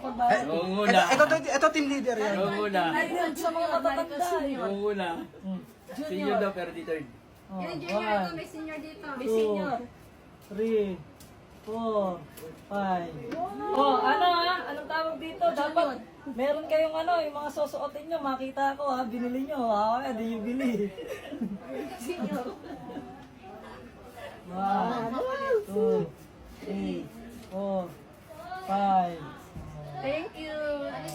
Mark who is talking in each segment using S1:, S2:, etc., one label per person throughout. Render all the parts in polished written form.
S1: Ito team leader yan.
S2: Sa mga matatanda.
S3: Senior daw pero di third.
S4: Yung junior ko, may senior dito.
S2: May senior.
S5: 3, 4, 5.
S2: Oh, ano ha? Anong tawag dito? Dapat meron kayong ano, yung mga susuotin nyo, makita ko ha, binili nyo. Ha, di nyo bili.
S4: Senior.
S5: 1, 2, 3, 4, 5.
S4: Thank you. Ano, 6?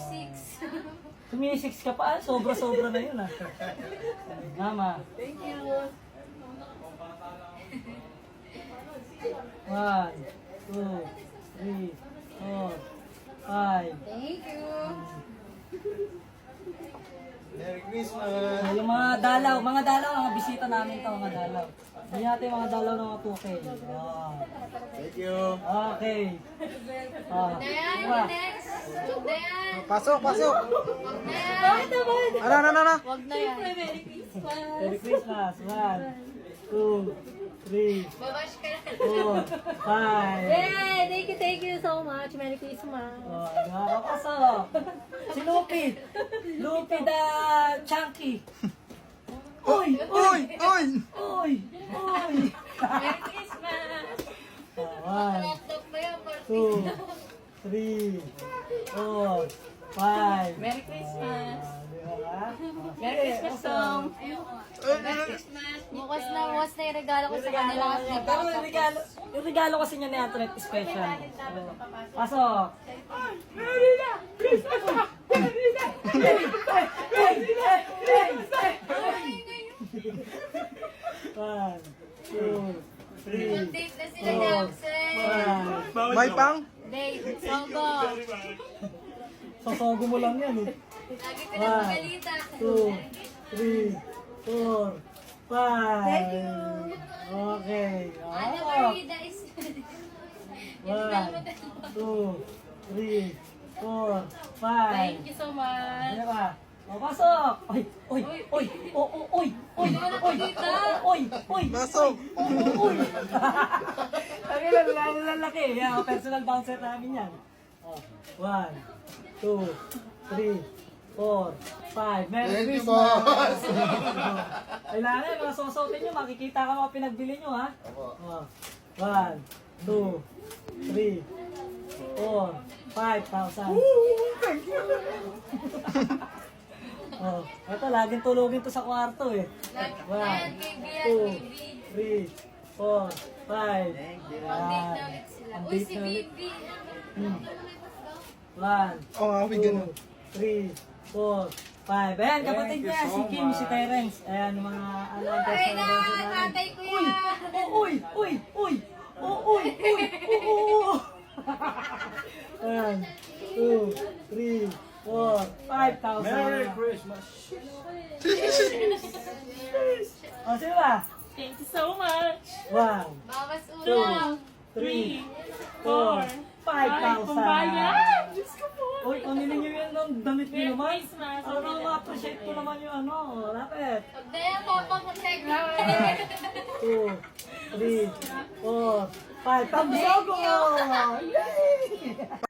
S2: Sumi-6 ka pa, sobra-sobra na yun ha. Mama.
S4: Thank you.
S5: 1, 2, 3, 4, 5.
S4: Thank you.
S1: Merry Christmas!
S2: Yung mga dalaw, mga bisita namin to, mga dalaw. Hindi natin yung mga dalaw ng mga 2K. Wow.
S1: Thank you!
S2: Okay.
S4: Dayan, next. Dayan.
S1: Pasok!
S4: Dayan.
S1: Ano?
S4: Wag na yan.
S5: Merry Christmas. 1, 2, 3,
S4: Babash ka na.
S5: 4, 5.
S4: Yay! Thank you so much. Merry Christmas.
S2: Oh, nakakapasok. Si Lupi. Lupi the Chunky. Uy!
S1: Uy!
S4: Merry Christmas.
S5: 1,
S4: Laptop mo yan,
S5: 2, 3, 4, 5.
S4: Merry Christmas.
S2: Merry Christmas song.
S4: Merry Christmas. Bukas na yung regalo ko sa kanila. Kasi
S2: Pero yung regalo kasi niya ni Antoinette special. Pasok.
S5: One, two, three,
S4: date na sila ni Axel.
S1: May pang?
S4: Date. Sogo.
S5: Sasago mo lang yan eh.
S4: Lagi ko na magalita.
S5: 2, 3, 4, 5. Thank you. Okay.
S4: Ano
S5: Oh.
S4: Marida is...
S5: 1, 2, 3, 4, 5.
S4: Thank you so much.
S5: Ano ka?
S2: O, pasok. Uy!
S1: Pasok!
S2: Ang lalaki. Yan, personal bouncer namin yan.
S5: 1, 2, 3, 4, 5. Merry
S1: Thank you,
S5: Christmas!
S1: boss!
S2: Kailangan, mga susuotin nyo, makikita ka mga pinagbili nyo, ha?
S5: 1, 2, 3, 4, 5,000. Oh, ito, laging tulogin to sa kwarto eh. 1, 2, 3, 4, 5.
S4: Date na ulit sila. Uy, si Bibi.
S5: 1,
S1: Oo nga, may ganun.
S5: 2, 3, 4, 5. Ayan, kapatid niya, si Kim, si Terence. Ayan, yung mga alaga
S4: Ay,
S5: sa
S4: tatay ko yan.
S5: Ayan, 2, 3, 4, 5,000.
S1: Merry Christmas!
S5: O, sino ba?
S2: Thank you so much.
S5: 1,
S4: Bawas ulo.
S5: 3, 4, 5,000.
S2: Diyos ko po.
S5: Uy, kunin niyo yun ng damit niyo naman.
S2: Christmas.
S5: Ano, ma-appreciate ko naman yung ano. Lapit.
S4: Huwag na yan, papakontek.
S5: 2, 3, 4, 5. Tamsago! Yay!